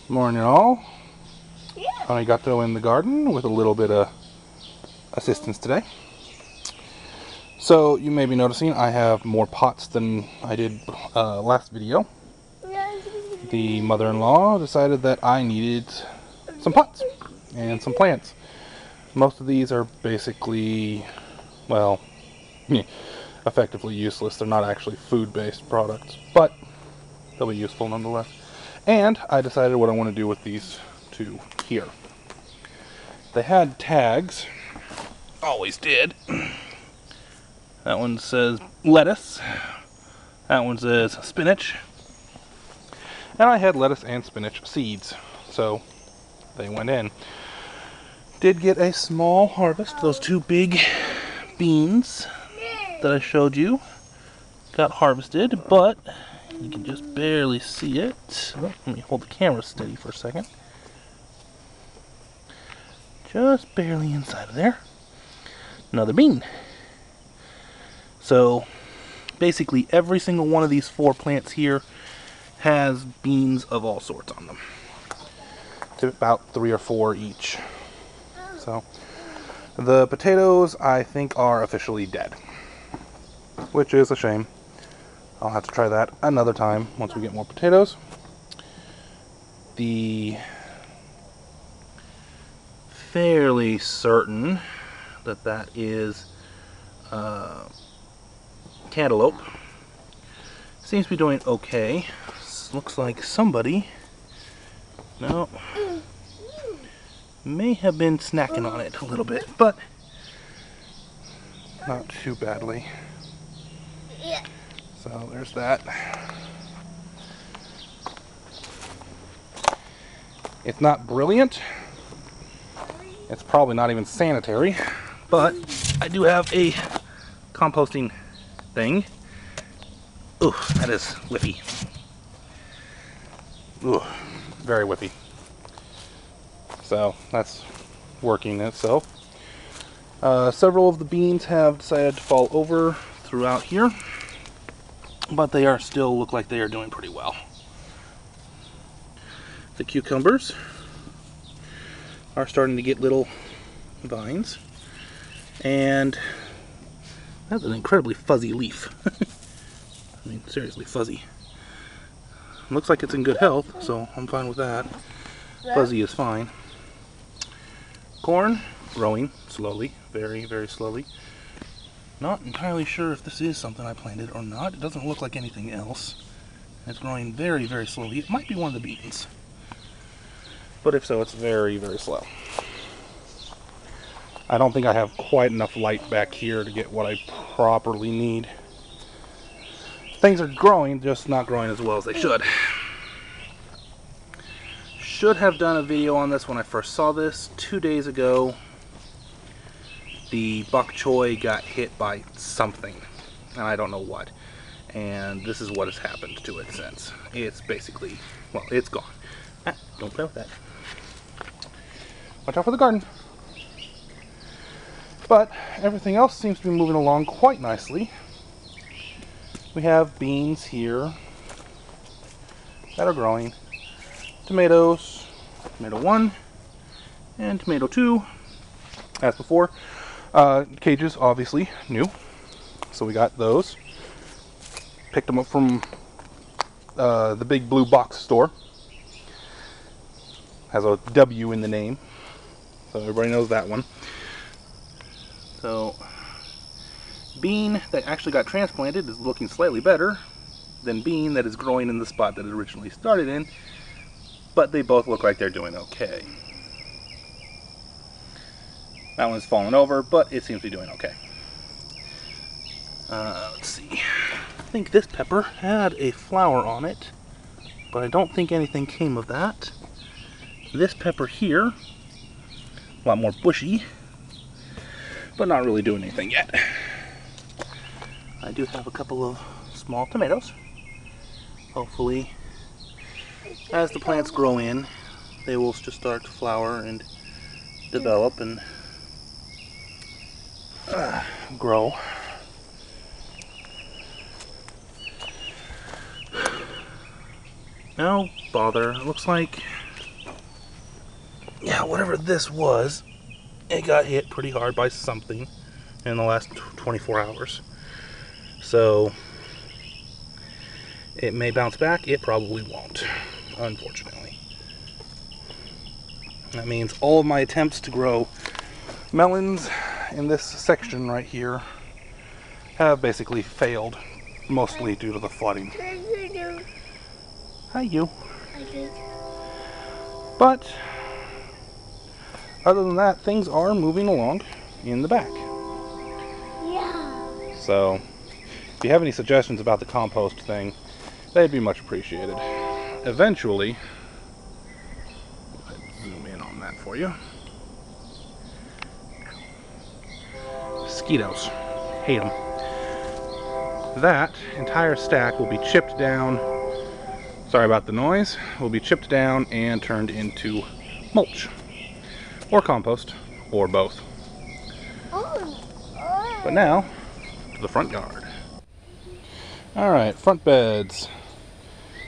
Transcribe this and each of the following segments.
Morning all. Yeah. I got to go in the garden with a little bit of assistance today. So you may be noticing I have more pots than I did last video. The mother-in-law decided that I needed some pots and some plants. Most of these are basically, well, effectively useless. They're not actually food-based products, but they'll be useful nonetheless. And I decided what I want to do with these two here. They had tags, always did. That one says lettuce, that one says spinach, and I had lettuce and spinach seeds, so they went in. Did get a small harvest. Those two big beans that I showed you got harvested, but you can just barely see it. Let me hold the camera steady for a second. Just barely inside of there. Another bean. So basically every single one of these 4 plants here has beans of all sorts on them. It's about 3 or 4 each. So the potatoes I think are officially dead, which is a shame. I'll have to try that another time once we get more potatoes. The fairly certain that that is cantaloupe. Seems to be doing okay. Looks like somebody, no, may have been snacking on it a little bit, but not too badly. So there's that. It's not brilliant. It's probably not even sanitary, but I do have a composting thing. Ooh, that is whiffy. Ooh, very whiffy. So that's working itself. Several of the beans have decided to fall over throughout here, but they are still look like they are doing pretty well. The cucumbers are starting to get little vines, and that's an incredibly fuzzy leaf. I mean, seriously fuzzy. Looks like it's in good health, so I'm fine with that. Fuzzy is fine. Corn, growing slowly, very, very slowly. Not entirely sure if this is something I planted or not. It doesn't look like anything else. It's growing very, very slowly. It might be one of the beans, but if so, it's very, very slow. I don't think I have quite enough light back here to get what I properly need. Things are growing, just not growing as well as they should. Should have done a video on this when I first saw this 2 days ago. The bok choy got hit by something, and I don't know what. And this is what has happened to it since. It's basically, well, it's gone. Ah, don't play with that. Watch out for the garden. But everything else seems to be moving along quite nicely. We have beans here that are growing. Tomatoes, tomato 1 and tomato 2, as before. Cages, obviously, new. So we got those. Picked them up from the big blue box store. Has a W in the name, so everybody knows that one. So, bean that actually got transplanted is looking slightly better than bean that is growing in the spot that it originally started in, but they both look like they're doing okay. That one's fallen over, but it seems to be doing okay. Let's see. I think this pepper had a flower on it, but I don't think anything came of that. This pepper here, a lot more bushy, but not really doing anything yet. I do have a couple of small tomatoes. Hopefully, as the plants grow in, they will just start to flower and develop and grow. No bother. It looks like, yeah, whatever this was, it got hit pretty hard by something in the last 24 hours. So it may bounce back. It probably won't, unfortunately. That means all of my attempts to grow melons in this section right here have basically failed, mostly due to the flooding. Hi, you. But other than that, things are moving along in the back. Yeah. So if you have any suggestions about the compost thing, they'd be much appreciated. Eventually, let's zoom in on that for you. Mosquitoes. Hate them. That entire stack will be chipped down. Sorry about the noise. Will be chipped down and turned into mulch. Or compost. Or both. But now, to the front yard. Alright, front beds.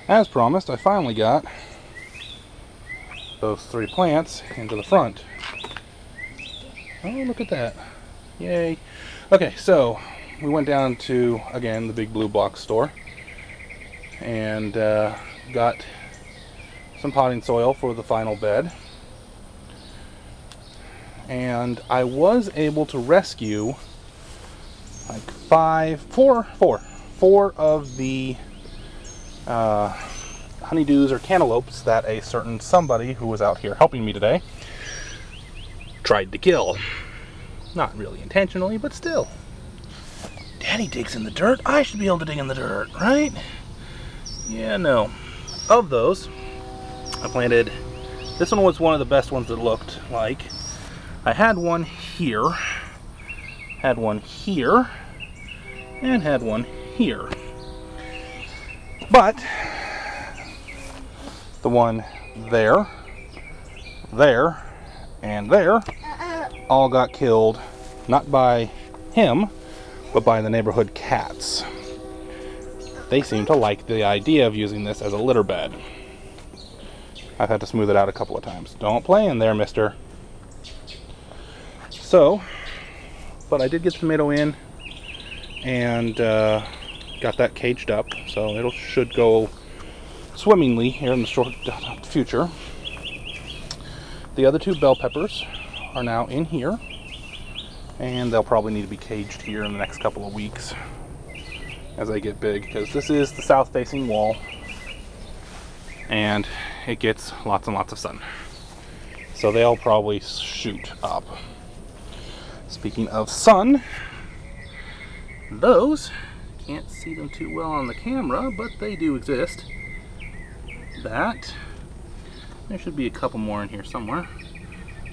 As promised, I finally got those 3 plants into the front. Oh, look at that. Yay. Okay, so we went down to, again, the Big Blue Box store and got some potting soil for the final bed. And I was able to rescue like 4 of the honeydews or cantaloupes that a certain somebody who was out here helping me today tried to kill. Not really intentionally, but still. Daddy digs in the dirt. I should be able to dig in the dirt, right? Yeah, no. Of those, I planted, this one was one of the best ones that looked like. I had one here, had one here, and had one here. But the one there, there, and there all got killed, not by him, but by the neighborhood cats. They seem to like the idea of using this as a litter bed. I've had to smooth it out a couple of times. Don't play in there, mister. So, but I did get the tomato in and got that caged up, so it should go swimmingly here in the short future. The other 2 bell peppers are now in here, and they'll probably need to be caged here in the next couple of weeks as they get big, because this is the south facing wall and it gets lots and lots of sun, so they'll probably shoot up. Speaking of sun, those, can't see them too well on the camera, but they do exist. That, there should be a couple more in here somewhere,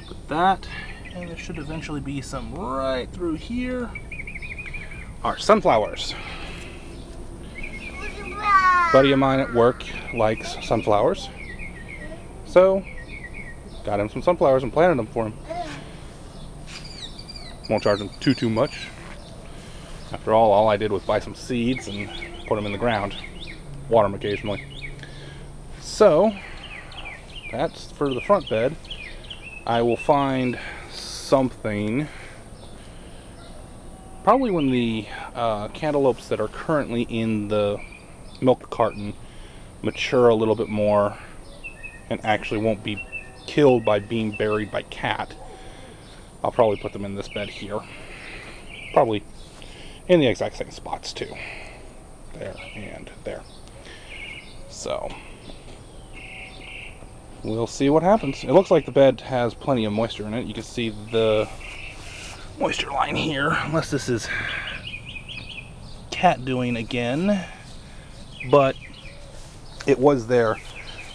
but that, and there should eventually be some right through here, are sunflowers. A buddy of mine at work likes sunflowers, so got him some sunflowers and planted them for him. Won't charge him too much. After all I did was buy some seeds and put them in the ground, water them occasionally. So that's for the front bed. I will find something probably when the cantaloupes that are currently in the milk carton mature a little bit more and actually won't be killed by being buried by cat. I'll probably put them in this bed here, probably in the exact same spots too, there and there. So we'll see what happens. It looks like the bed has plenty of moisture in it. You can see the moisture line here, unless this is cat doing again, but it was there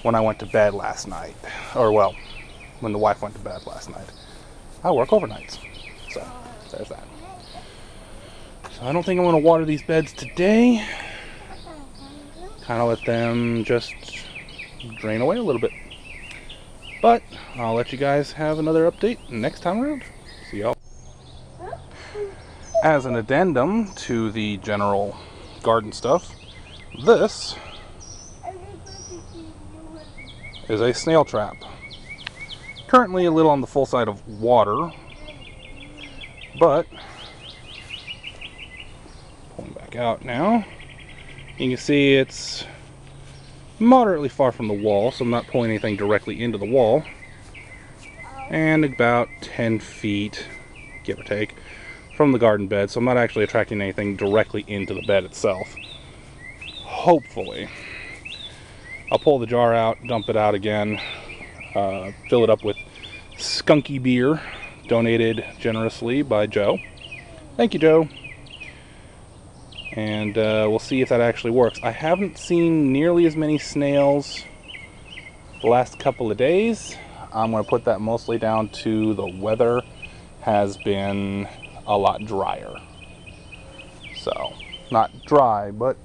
when I went to bed last night, or well, when the wife went to bed last night. I work overnights, so there's that. So I don't think I'm going to water these beds today. Kind of let them just drain away a little bit. But I'll let you guys have another update next time around. See y'all. As an addendum to the general garden stuff, this is a snail trap. Currently a little on the full side of water, but pulling back out now, you can see it's moderately far from the wall, so I'm not pulling anything directly into the wall, and about 10 feet, give or take, from the garden bed, so I'm not actually attracting anything directly into the bed itself. Hopefully. I'll pull the jar out, dump it out again, fill it up with skunky beer, donated generously by Joe. Thank you, Joe. And we'll see if that actually works. I haven't seen nearly as many snails the last couple of days. I'm going to put that mostly down to the weather has been a lot drier. So, not dry, but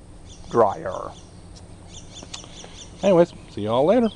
drier. Anyways, see y'all later.